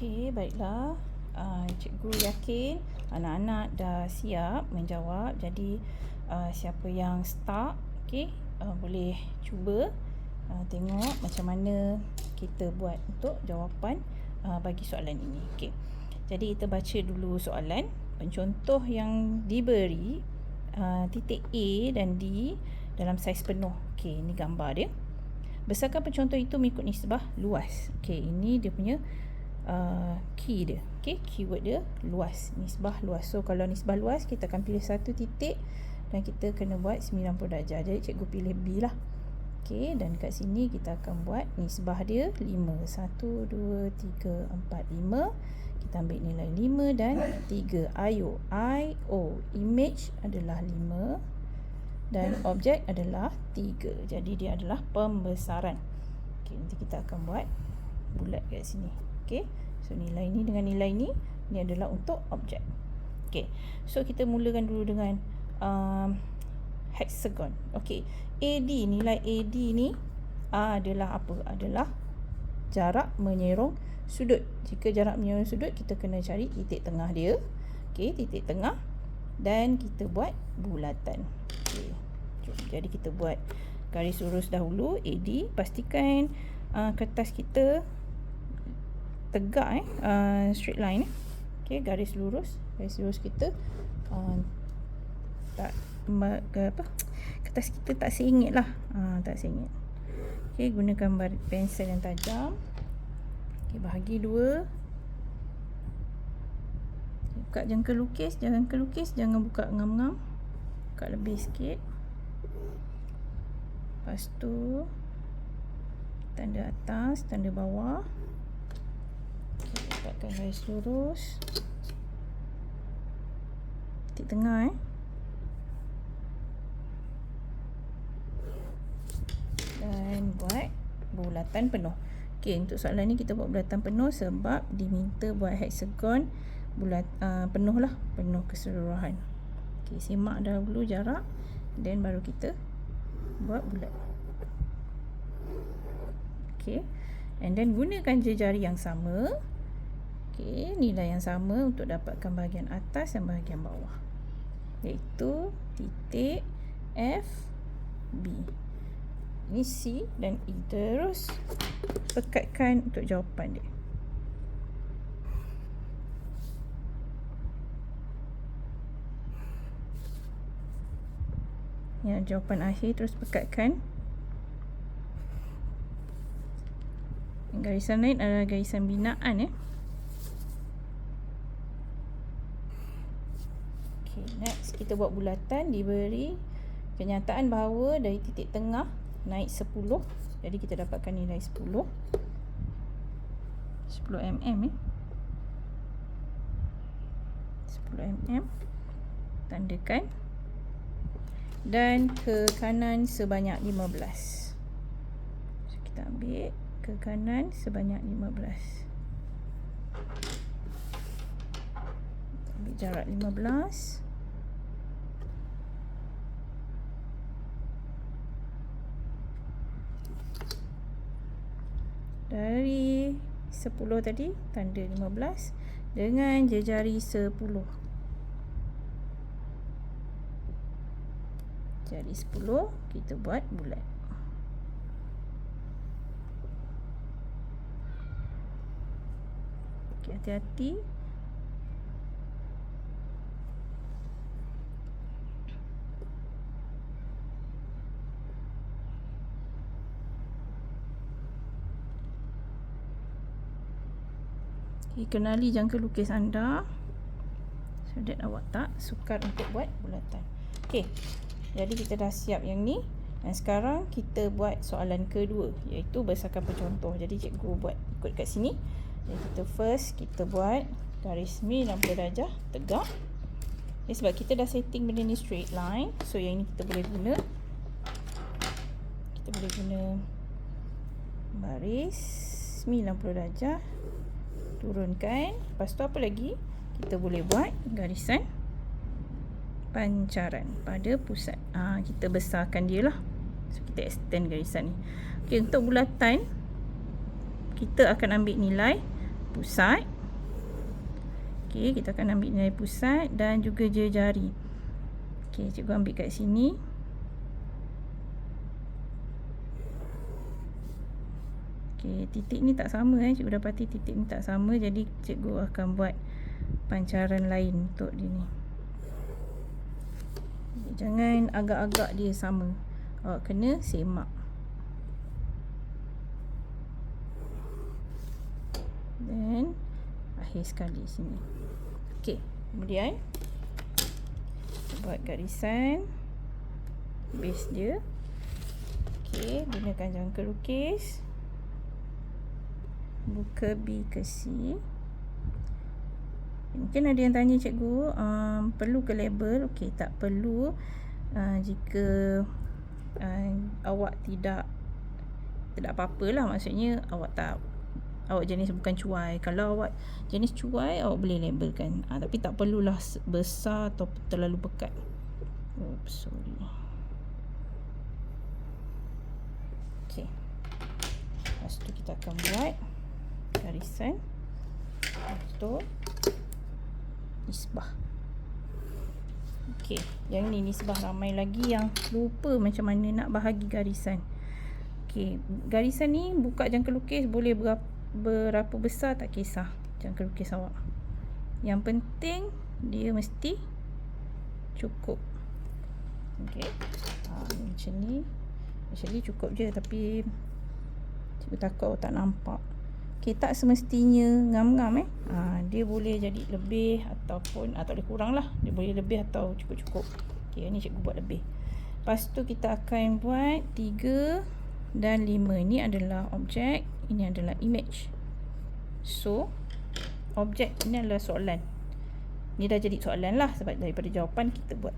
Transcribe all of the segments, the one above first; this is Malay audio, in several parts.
Okey, baiklah. Cikgu yakin anak-anak dah siap menjawab. Jadi siapa yang start, okey, boleh cuba tengok macam mana kita buat untuk jawapan bagi soalan ini. Okey. Jadi kita baca dulu soalan. Pencontoh yang diberi titik A dan D dalam saiz penuh. Okey, ini gambar dia. Besarkan pencontoh itu mengikut nisbah luas. Okey, ini dia punya key dia. Okey, keyword dia luas, nisbah luas. So kalau nisbah luas, kita akan pilih satu titik dan kita kena buat 90 darjah. Jadi cikgu pilih B lah. Okey, dan kat sini kita akan buat nisbah dia 5. 1 2 3 4 5. Kita ambil nilai 5 dan 3. IO, image adalah 5 dan objek adalah 3. Jadi dia adalah pembesaran. Okey, nanti kita akan buat bulat kat sini. Okey. So nilai ni dengan nilai ni adalah untuk objek. Okey. So kita mulakan dulu dengan hexagon. Okey. AD, nilai AD ni adalah apa? Adalah jarak menyerong sudut. Jika jarak menyerong sudut, kita kena cari titik tengah dia. Okey, titik tengah dan kita buat bulatan. Okey. Jadi kita buat garis lurus dahulu AD. Pastikan kertas kita tegak straight line. Okey, garis lurus kita kertas kita tak sengit lah. Tak sengit. Okey, gunakan pensel yang tajam. Okey, bahagi 2. Buka jangka lukis, jangan buka ngam-ngam. Buka lebih sikit. Lepas tu tanda atas, tanda bawah. Dapatkan garis lurus, titik tengah dan buat bulatan penuh. Okey, untuk soalan ni kita buat bulatan penuh sebab diminta buat hexagon penuh lah, penuh keseluruhan. Okey, simak dahulu jarak dan baru kita buat bulat. Okey, and then gunakan jejari yang sama. Okey, nilai yang sama untuk dapatkan bahagian atas dan bahagian bawah, iaitu titik F, B. Ini C dan E. Terus pekatkan untuk jawapan dia. Ya, jawapan akhir terus pekatkan. Garisan lain adalah garisan binaan . Next, kita buat bulatan. Diberi kenyataan bahawa dari titik tengah naik 10. Jadi kita dapatkan nilai 10 mm 10 mm. Tandakan. Dan ke kanan sebanyak 15. So kita ambil ke kanan sebanyak 15. Ambil jarak 15. Dari 10 tadi, tanda 15 dengan jejari 10. Jari 10, kita buat bulat. Okey, hati-hati. Kenali jangka lukis anda so that awak tak sukar untuk buat bulatan. Okey, jadi kita dah siap yang ni. Dan sekarang kita buat soalan kedua, iaitu besarkan pencontoh. Jadi cikgu buat ikut kat sini. Jadi kita buat garis 90 darjah tegak. Jadi sebab kita dah setting benda ni straight line, so yang ni kita boleh guna baris 90 darjah. Turunkan. Lepas tu apa lagi? Kita boleh buat garisan pancaran pada pusat. Kita besarkan dia lah. So kita extend garisan ni. Okey, untuk bulatan kita akan ambil nilai pusat Okey, kita akan ambil nilai pusat dan juga jari. Okey, cikgu ambil kat sini. Okey, titik ni tak sama cikgu dapati titik ni tak sama, jadi cikgu akan buat pancaran lain untuk dia ni. Jangan agak-agak dia sama. Awak kena semak. Dan akhir sekali sini. Okey, kemudian buat garisan base dia. Okey, gunakan jangka lukis. Buka B ke C. Mungkin ada yang tanya cikgu, perlu ke label? Okey, tak perlu jika awak tidak apa-apalah, maksudnya awak jenis bukan cuai. Kalau awak jenis cuai, awak boleh labelkan. Tapi tak perlulah besar atau terlalu pekat. Oops, sorry. Okey. Lepas tu kita akan buat garisan untuk nisbah. Okey, yang ni nisbah. Ramai lagi yang lupa macam mana nak bahagi garisan. Okey, garisan ni buka jangka lukis boleh berapa besar tak kisah jangka lukis awak. Yang penting dia mesti cukup. Okey. Macam ni. Actually cukup je, tapi cikgu takut awak tak nampak. Okey, tak semestinya ngam-ngam dia boleh jadi lebih ataupun tak boleh kurang lah. Dia boleh lebih atau cukup-cukup. Okey, ni cikgu buat lebih. Lepas tu kita akan buat 3 dan 5. Ini adalah objek, ini adalah image. So, objek ini adalah soalan. Ni dah jadi soalan lah sebab daripada jawapan kita buat.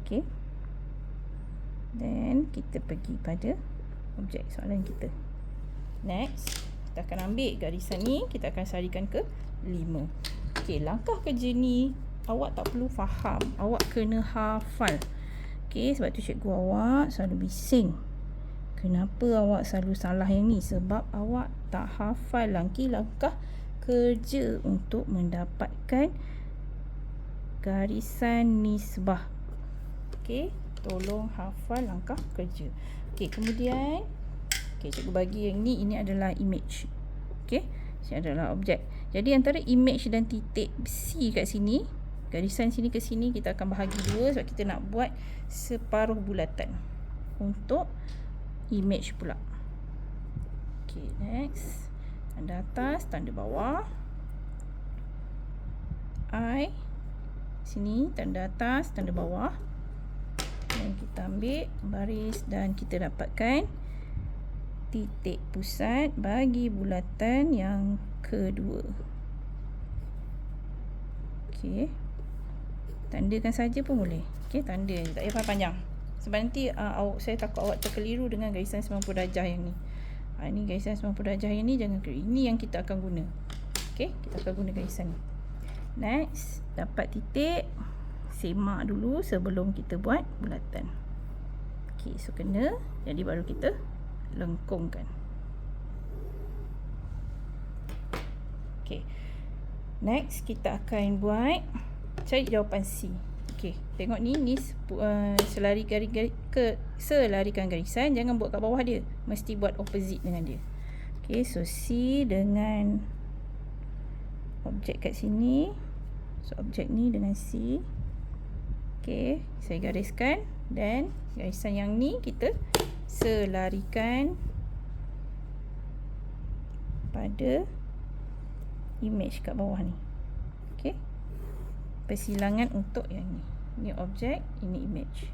Okey. Dan kita pergi pada objek soalan kita. Next, kita akan ambil garisan ni, kita akan sarikan ke 5. Okey, langkah kerja ni awak tak perlu faham, awak kena hafal. Okey, sebab tu cikgu awak selalu bising. Kenapa awak selalu salah yang ni? Sebab awak tak hafal langkah kerja untuk mendapatkan garisan nisbah. Okey, tolong hafal langkah kerja. Okey, kemudian cikgu bagi yang ni, ini adalah image. Okey, ini adalah objek. Jadi antara image dan titik C kat sini, garisan sini ke sini, kita akan bahagi dua sebab kita nak buat separuh bulatan untuk image pula. Okey, next. Tanda atas, tanda bawah. I sini, tanda atas, tanda bawah. Dan kita ambil baris dan kita dapatkan titik pusat bagi bulatan yang kedua. Okey. Tandakan saja pun boleh. Okey, tanda je, tak payah panjang. Sebab nanti saya takut awak terkeliru dengan garisan 90 darjah yang ni. Ini garisan 90 darjah yang ni jangan keliru. Ini yang kita akan guna. Okey, kita akan guna garisan ni. Next, dapat titik, semak dulu sebelum kita buat bulatan. Okey, so kena, jadi baru kita lengkungkan. Okey. Next, kita akan buat cari jawapan C. Okey, tengok ni selarikan garisan, jangan buat kat bawah dia. Mesti buat opposite dengan dia. Okey, so C dengan objek kat sini. So objek ni dengan C. Okey, saya gariskan dan garisan yang ni kita selarikan pada image kat bawah ni. Okey. Persilangan untuk yang ni. Ini objek, ini image.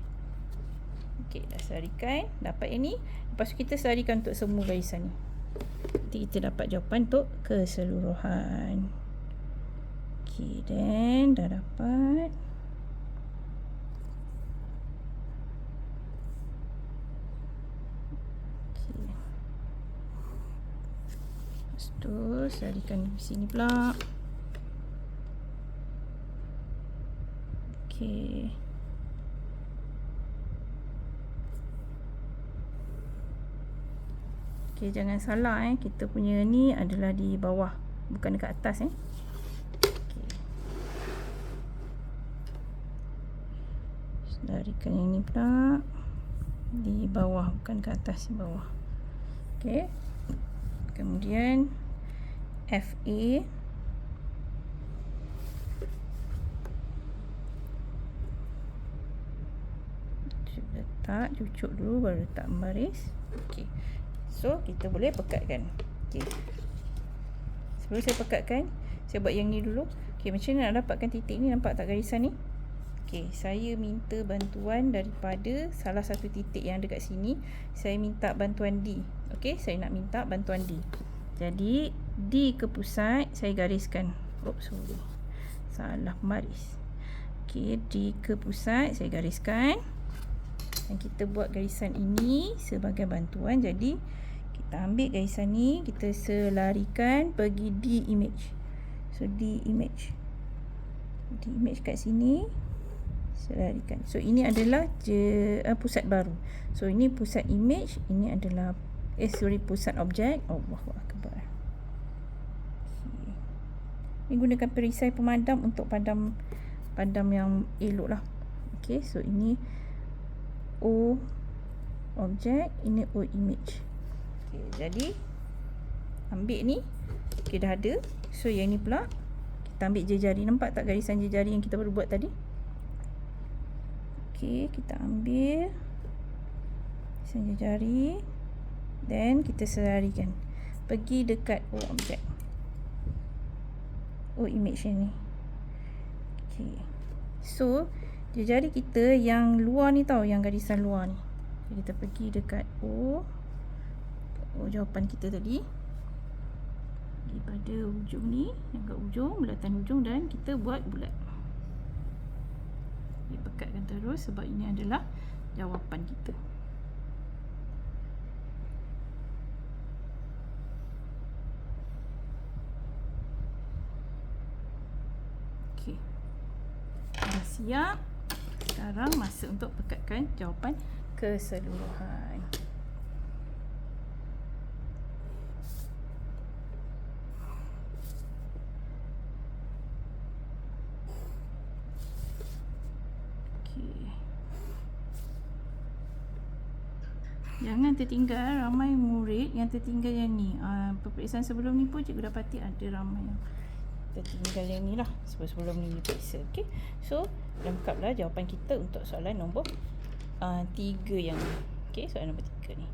Okey, dah selarikan, dapat yang ni. Lepas tu kita selarikan untuk semua garisan ni. Nanti kita dapat jawapan untuk keseluruhan. Okey, dan dah dapat. Okey. Lepas tu selarikan di sini pula. Okey. Okey, jangan salah kita punya ni adalah di bawah, bukan dekat atas Okey. Selarikan yang ni pula di bawah, bukan ke atas, di bawah. Okey. Kemudian FA letak, cucuk dulu baru letak membaris. Okey. So kita boleh pekatkan. Okey. Sebelum saya pekatkan, saya buat yang ni dulu. Okey, macam mana nak dapatkan titik ni? Nampak tak garisan ni? Okey, saya minta bantuan daripada salah satu titik yang ada kat sini. Saya minta bantuan D. Okey, saya nak minta bantuan D. Jadi D ke pusat saya gariskan. Sorry. Salah baris. Okey, D ke pusat saya gariskan. Dan kita buat garisan ini sebagai bantuan. Jadi kita ambil garisan ni, kita selarikan pergi D image. So D image. D image kat sini. Selarikan. So ini adalah pusat baru. So ini pusat image, ini adalah pusat objek. Allahuakbar. Okay. Ini gunakan perisai pemadam untuk padam yang elok lah. Okay, so ini O objek, ini O image. Okay, jadi ambil ni, okay, dah ada. So yang ni pula kita ambil jari. Nampak tak garisan jari yang kita baru buat tadi? Okey, kita ambil garisan jari, then kita selarikan pergi dekat O objek, O image ni. Okey, so jari kita yang luar ni tau, yang garisan luar ni. Jadi kita pergi dekat O jawapan kita tadi, daripada ujung ni, yang kat ujung, bulatan ujung, dan kita buat bulat. Pekatkan terus sebab ini adalah jawapan kita. Okey. Dah siap. Sekarang masa untuk pekatkan jawapan keseluruhan. Jangan tertinggal, ramai murid yang tertinggal yang ni. Peperiksaan sebelum ni pun cikgu dapati ada ramai yang tertinggal yang ni lah sebelum ni diperiksa. Okay, so lengkaplah jawapan kita untuk soalan nombor 3 yang ni. Okay, soalan nombor 3 ni.